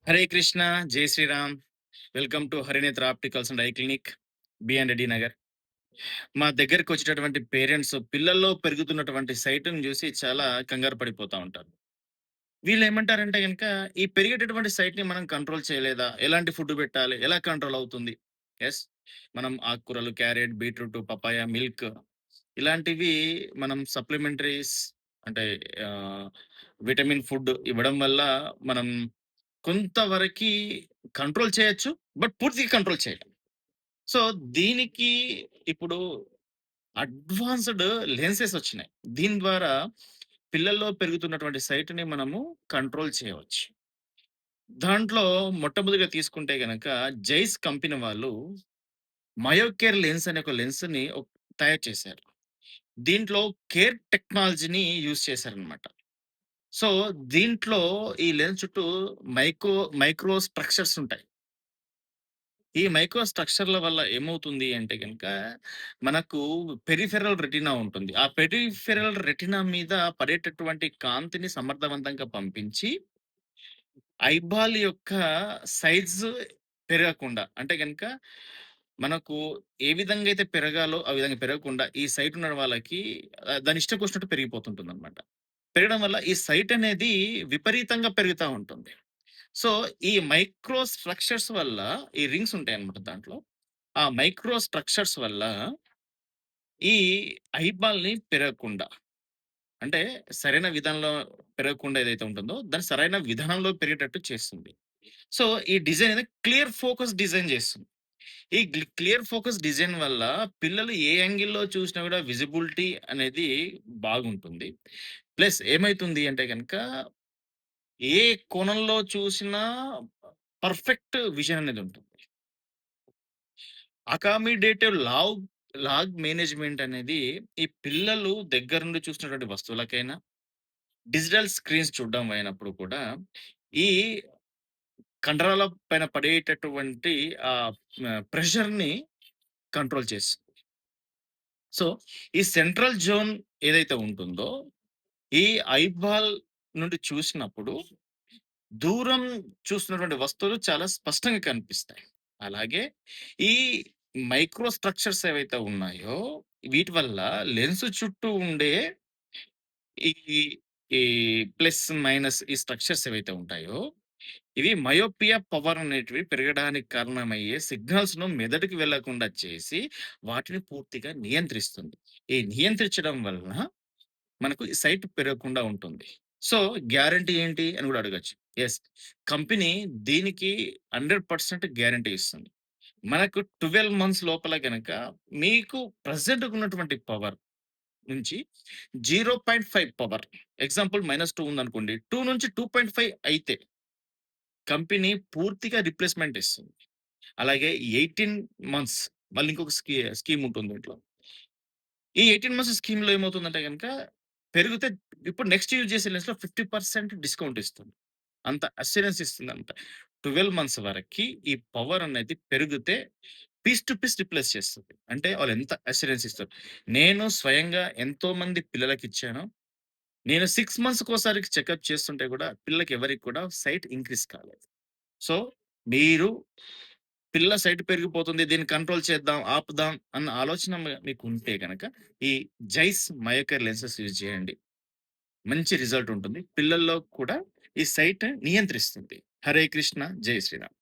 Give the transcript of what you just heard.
హరే కృష్ణ, జై Shriram. Welcome to Harinetra opticals and eye clinic, BN Reddy Nagar. మా దగ్గరకొచ్చేటటువంటి పేరెంట్స్ పిల్లల్లో పెరుగుతున్నటువంటి సైట్‌ని జూసి చాలా కంగారు పడిపోతా ఉంటారు. వీళ్ళేమంటారంటే గనక, ఈ పెరిగేటటువంటి సైట్‌ని మనం కంట్రోల్ చేయలేదా? ఎలాంటి ఫుడ్ పెట్టాలి? ఎలా కంట్రోల్ అవుతుంది? యెస్. మనం ఆకుకూరలు, క్యారెట్, బీట్రూట్, పపాయ, మిల్క్ ఇలాంటివి మనం సప్లిమెంటరీస్ అంటే ఆహ్, విటమిన్ ఫుడ్ ఇవ్వడం వల్ల మనం కొంతవరకి కంట్రోల్ చేయొచ్చు. బట్ పూర్తిగా కంట్రోల్ చేయలేం. సో, దీనికి ఇప్పుడు అడ్వాన్స్‌డ్ లెన్సెస్ వచ్చినాయి. దీని ద్వారా పిల్లల్లో పెరుగుతున్నటువంటి సైట్‌ని మనము కంట్రోల్ చేయవచ్చు. దాంట్లో మొట్టమొదటిగా తీసుకుంటే గనక 'జైస్' కంపెనీ వాళ్ళు 'మయోకేర్ లెన్స్' అనే ఒక లెన్స్‌ని తయారు చేశారు. దీంట్లో కేర్ టెక్నాలజీని యూజ్ చేశారనమాట. సో, దీంట్లో ఈ లెన్స్ చుట్టూ మైక్రో స్ట్రక్చర్స్ ఉంటాయి. ఈ మైక్రో స్ట్రక్చర్‌ల వల్ల ఏమవుతుంది అంటే గనక, మనకు పెరిఫెరల్ రెటినా ఉంటుంది. ఆ పెరిఫెరల్ రెటినా మీద పడేటటువంటి కాంతిని సమర్థవంతంగా పంపించి, ఐబాల్ యొక్క సైజు పెరగకుండా అంటే గనక, మనకు ఏ విధంగా అయితే పెరగాలో ఆ విధంగా పెరగకుండా ఈ సైట్ ఉన్న వాళ్ళకి దాని ఇష్టకొచ్చినట్టు పెరిగిపోతుంటుందనమాట. పెరగడం వల్ల ఈ సైట్ అనేది విపరీతంగా పెరుగుతా ఉంటుంది. సో, ఈ మైక్రో స్ట్రక్చర్స్ వల్ల ఈ రింగ్స్ ఉంటాయన్నమాట దాంట్లో. ఆ మైక్రో స్ట్రక్చర్స్ వల్ల ఈ ఐబాల్‌ని పెరగకుండా అంటే సరైన విధానంలో పెరగకుండా ఏదైతే ఉంటుందో, దాన్ని సరైన విధానంలో పెరిగేటట్టు చేస్తుంది. సో, ఈ డిజైన్ అనేది క్లియర్ ఫోకస్ డిజైన్ చేస్తుంది. ఈ క్లియర్ ఫోకస్ డిజైన్ వల్ల పిల్లలు ఏ యాంగిల్‌లో చూసినా కూడా విజిబిలిటీ అనేది బాగుంటుంది. ప్లస్ ఏమైతుంది అంటే గనక, ఏ కోణంలో చూసినా పర్ఫెక్ట్ విజన్ అనేది ఉంటుంది. అకామిడేటివ్ లాగ్ మేనేజ్‌మెంట్ అనేది ఈ పిల్లలు దగ్గరుండి చూస్తున్నటువంటి వస్తువులకైనా, డిజిటల్ స్క్రీన్స్ చూడడం అయినప్పుడు కూడా, ఈ కండరాల పైన పడేటటువంటి ప్రెషర్‌ని కంట్రోల్ చేస్తుంది. సో, ఈ సెంట్రల్ జోన్ ఏదైతే ఉంటుందో, ఈ ఐబాల్ నుండి చూసినప్పుడు దూరం చూస్తున్నటువంటి వస్తువులు చాలా స్పష్టంగా కనిపిస్తాయి. అలాగే ఈ మైక్రో స్ట్రక్చర్స్ ఏవైతే ఉన్నాయో, వీటి వల్ల లెన్స్ చుట్టూ ఉండే ఈ ఈ ప్లస్, మైనస్ ఈ స్ట్రక్చర్స్ ఏవైతే ఉంటాయో, ఇవి మయోపియా పవర్ అనేటివి పెరగడానికి కారణమయ్యే సిగ్నల్స్‌ను మెదడుకి వెళ్ళకుండా చేసి, వాటిని పూర్తిగా నియంత్రిస్తుంది. ఈ నియంత్రించడం వలన మనకు ఈ సైట్ పెరగకుండా ఉంటుంది. సో, గ్యారంటీ ఏంటి అని గూడా అడగొచ్చు. యెస్. కంపెనీ దీనికి 100% గ్యారంటీ ఇస్తుంది. మనకు 12 మంత్స్ లోపల గనక మీకు ప్రెజెంట్‌గా ఉన్నటువంటి పవర్ నుంచి 0.5 పవర్ ఎగ్జాంపుల్ -2 ఉందనుకోండి. 2 నుంచి 2.5 అయితే కంపెనీ పూర్తిగా రిప్లేస్‌మెంట్ ఇస్తుంది. అలాగే 18 మంత్స్ మళ్ళీ ఇంకొక స్కీమ్ ఉంటుంది దీంట్లో. ఈ 18 మంత్స్ స్కీమ్‌లో ఏమవుతుందంటే గనక, పెరిగితే ఇప్పుడు నెక్స్ట్ యూజ్ చేసే లెన్స్‌లో 50% డిస్కౌంట్ ఇస్తుంది. అంత అష్యూరెన్స్ ఇస్తుందనమాట. 12 మంత్స్ వరకి ఈ పవర్ అనేది పెరిగితే పీస్ టు పీస్ రిప్లేస్ చేస్తది. అంటే వాళ్ళు ఎంత అష్యూరెన్స్ ఇస్తారు. నేను స్వయంగా ఎంతోమంది పిల్లలకిచ్చాను. నేను 6 మంత్స్‌కోసారి చెకప్ చేస్తుంటే కూడా పిల్లలకి ఎవరికి కూడా సైట్ ఇంక్రీజ్ కాలేదు. సో, మీరు పిల్ల సైట్ పెరిగిపోతుంది. దీన్ని కంట్రోల్ చేద్దాం, ఆపుదాం అన్న ఆలోచన మీకుంటే గనక, ఈ జైస్ మయోకర్ లెన్సెస్ యూజ్ చేయండి. మంచి రిజల్ట్ ఉంటుంది. పిల్లల్లో కూడా ఈ సైట్ నియంత్రిస్తుంది. హరే కృష్ణ, జై శ్రీరామ్.